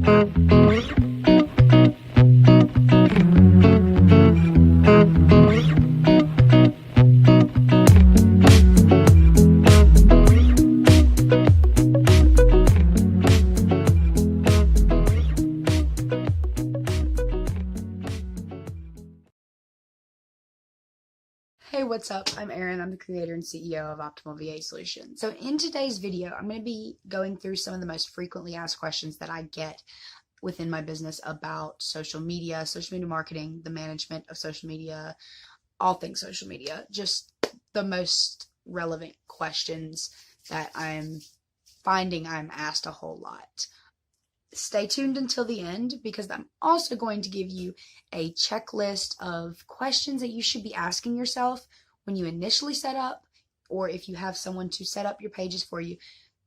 Hey, what's up? I'm Erin. I'm the creator and CEO of Optimal VA Solutions. So in today's video, I'm going to be going through some of the most frequently asked questions that I get within my business about social media marketing, the management of social media, all things social media, just the most relevant questions that I'm finding I'm asked a whole lot. Stay tuned until the end because I'm also going to give you a checklist of questions that you should be asking yourself when you initially set up, or if you have someone to set up your pages for you.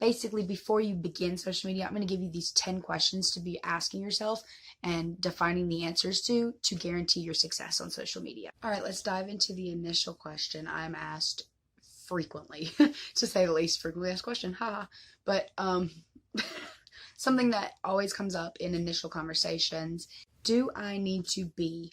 Basically, before you begin social media, I'm going to give you these 10 questions to be asking yourself and defining the answers to guarantee your success on social media. All right, let's dive into the initial question I'm asked frequently, to say the least. Frequently asked question, haha. But something that always comes up in initial conversations: do I need to be,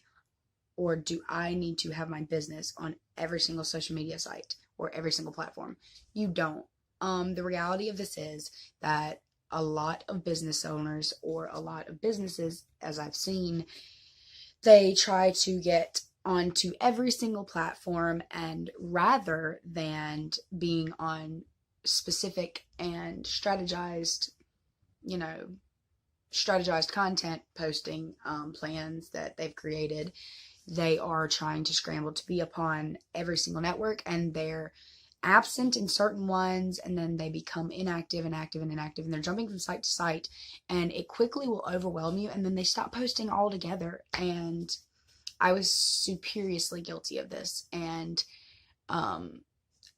or do I need to have my business on every single social media site or every single platform? You don't. The reality of this is that a lot of business owners, or a lot of businesses, as I've seen, they try to get onto every single platform, and rather than being on specific and strategized content posting plans that they've created, they are trying to scramble to be upon every single network, and they're absent in certain ones, and then they become inactive, and they're jumping from site to site, and it quickly will overwhelm you, and then they stop posting altogether. And I was seriously guilty of this, and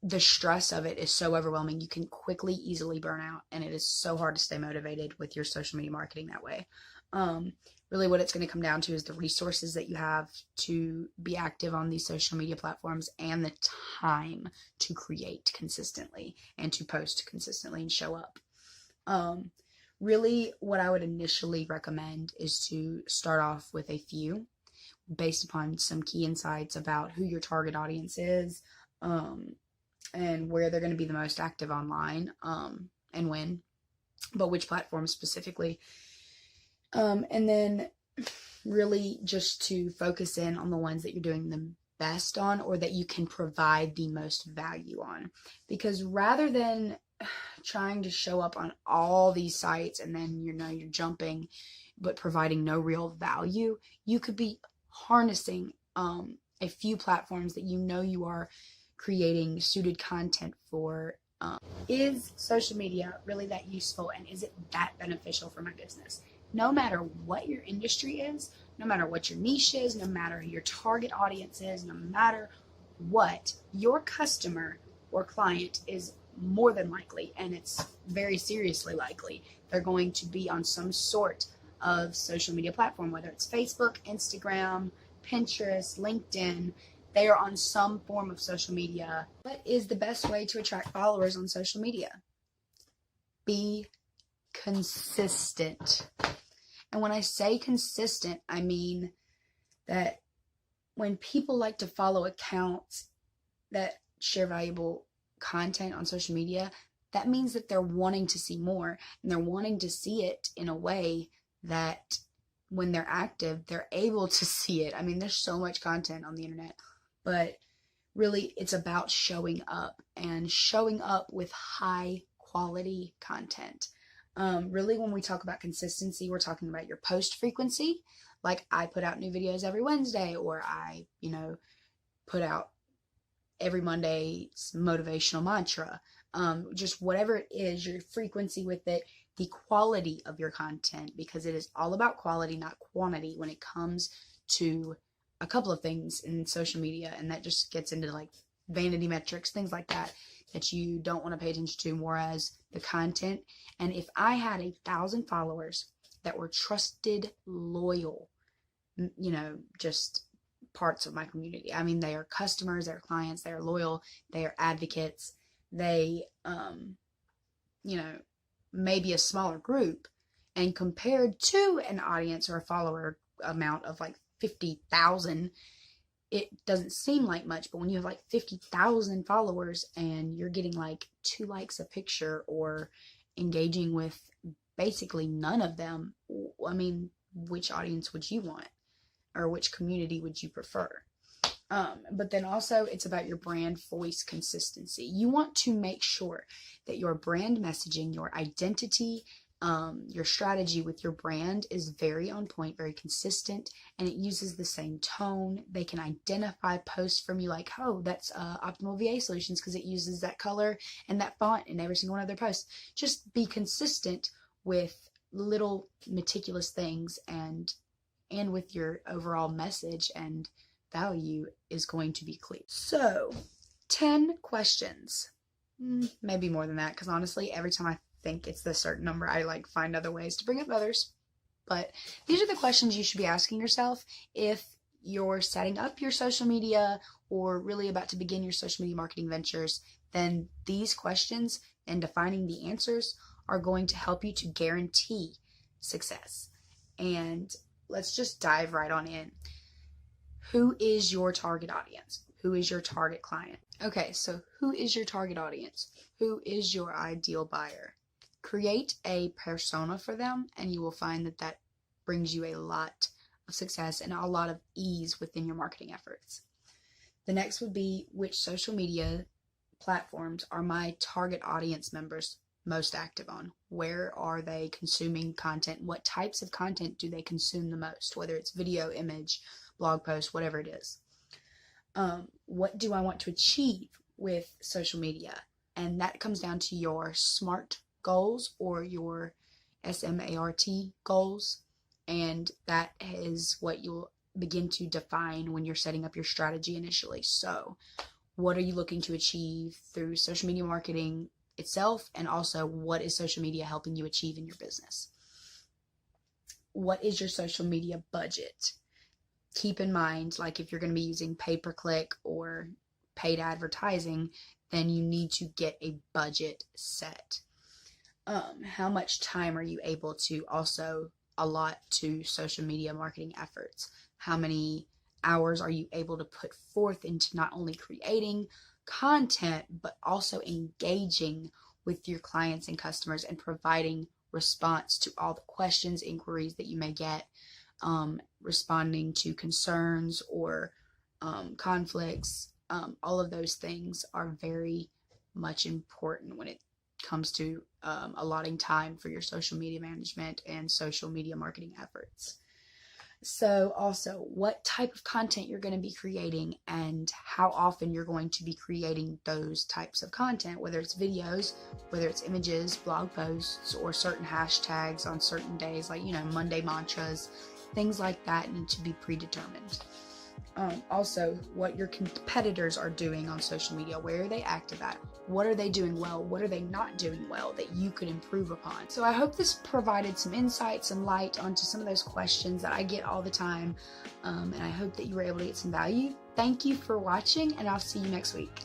the stress of it is so overwhelming. You can quickly, easily burn out, and it is so hard to stay motivated with your social media marketing that way. Really what it's going to come down to is the resources that you have to be active on these social media platforms, and the time to create consistently and to post consistently and show up. Really what I would initially recommend is to start off with a few, based upon some key insights about who your target audience is, and where they're going to be the most active online, and when, but which platforms specifically. And then really just to focus in on the ones that you're doing the best on, or that you can provide the most value on. Because rather than trying to show up on all these sites and then you're jumping but providing no real value, you could be harnessing a few platforms that you are creating suited content for. Is social media really that useful, and is it that beneficial for my business? No matter what your industry is, no matter what your niche is, no matter who your target audience is, no matter what, your customer or client is more than likely, and it's very seriously likely, they're going to be on some sort of social media platform, whether it's Facebook, Instagram, Pinterest, LinkedIn. They are on some form of social media. What is the best way to attract followers on social media? Be consistent. And when I say consistent, I mean that when people like to follow accounts that share valuable content on social media, that means that they're wanting to see more, and they're wanting to see it in a way that when they're active, they're able to see it. I mean, there's so much content on the internet, but really it's about showing up, and showing up with high quality content. Really, when we talk about consistency, we're talking about your post frequency. Like, I put out new videos every Wednesday, or I, put out every Monday's motivational mantra. Just whatever it is, your frequency with it, the quality of your content, because it is all about quality, not quantity, when it comes to a couple of things in social media. And that just gets into like vanity metrics, things like that you don't want to pay attention to, more as the content. And if I had 1,000 followers that were trusted, loyal, just parts of my community. I mean, they are customers, they are clients, they are loyal, they are advocates, they, maybe a smaller group, And compared to an audience or a follower amount of like 50,000, it doesn't seem like much, but when you have like 50,000 followers and you're getting like 2 likes a picture or engaging with basically none of them, I mean, which audience would you want, or which community would you prefer? But then also it's about your brand voice consistency. You want to make sure that your brand messaging, your identity, your strategy with your brand is very on point, very consistent, and it uses the same tone. They can identify posts from you like, oh, that's Optimal VA Solutions because it uses that color and that font in every single one of their posts. Just be consistent with little meticulous things, and with your overall message and value is going to be clear. So 10 questions, maybe more than that, because honestly every time I think it's the certain number I like find other ways to bring up others. But these are the questions you should be asking yourself if you're setting up your social media or really about to begin your social media marketing ventures. Then these questions and defining the answers are going to help you to guarantee success. And let's just dive right on in. Who is your target audience? Who is your target client? Okay, so who is your target audience? Who is your ideal buyer? Create a persona for them, and you will find that that brings you a lot of success and a lot of ease within your marketing efforts. The next would be, which social media platforms are my target audience members most active on? Where are they consuming content? What types of content do they consume the most? Whether it's video, image, blog post, whatever it is. What do I want to achieve with social media? And that comes down to your SMART goals or your SMART goals. And that is what you'll begin to define when you're setting up your strategy initially. So what are you looking to achieve through social media marketing itself? And also, what is social media helping you achieve in your business? What is your social media budget? Keep in mind, like if you're going to be using pay-per-click or paid advertising, then you need to get a budget set. How much time are you able to also allot to social media marketing efforts? How many hours are you able to put forth into not only creating content, but also engaging with your clients and customers and providing response to all the questions, inquiries that you may get, responding to concerns or conflicts. All of those things are very much important when it comes to allotting time for your social media management and social media marketing efforts. So also, what type of content you're going to be creating and how often you're going to be creating those types of content, whether it's videos, whether it's images, blog posts, or certain hashtags on certain days, like, Monday mantras, things like that need to be predetermined. Also, what your competitors are doing on social media. Where are they active at? What are they doing well? What are they not doing well that you could improve upon? So I hope this provided some insight, some light onto some of those questions that I get all the time. And I hope that you were able to get some value. Thank you for watching, and I'll see you next week.